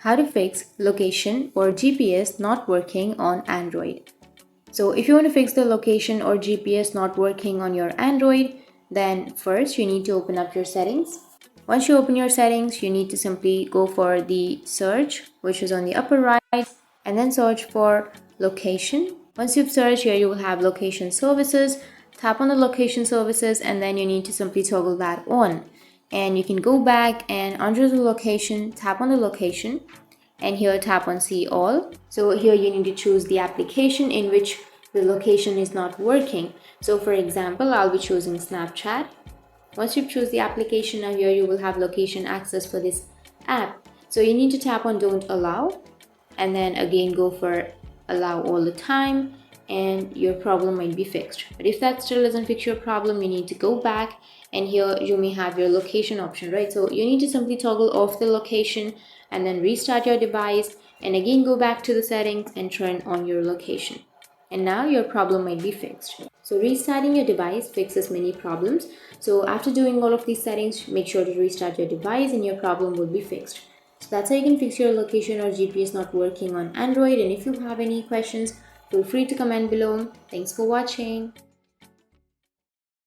How to fix location or GPS not working on Android. So if you want to fix the location or GPS not working on your Android, then first you need to open up your settings. Once you open your settings, you need to simply go for the search, which is on the upper right, and then search for location. Once you've searched, here you will have location services. Tap on the location services, and then you need to simply toggle that on. And you can go back and under the location, tap on the location, and here tap on see all. So here you need to choose the application in which the location is not working. So for example, I'll be choosing Snapchat. Once you choose the application, now here you will have location access for this app. So you need to tap on don't allow, and then again go for allow all the time, and your problem might be fixed. But if that still doesn't fix your problem, you need to go back, and here you may have your location option, right? So you need to simply toggle off the location and then restart your device, and again go back to the settings and turn on your location. And now your problem might be fixed. So restarting your device fixes many problems. So after doing all of these settings, make sure to restart your device and your problem will be fixed. So that's how you can fix your location or GPS not working on Android. And if you have any questions, feel free to comment below. Thanks for watching.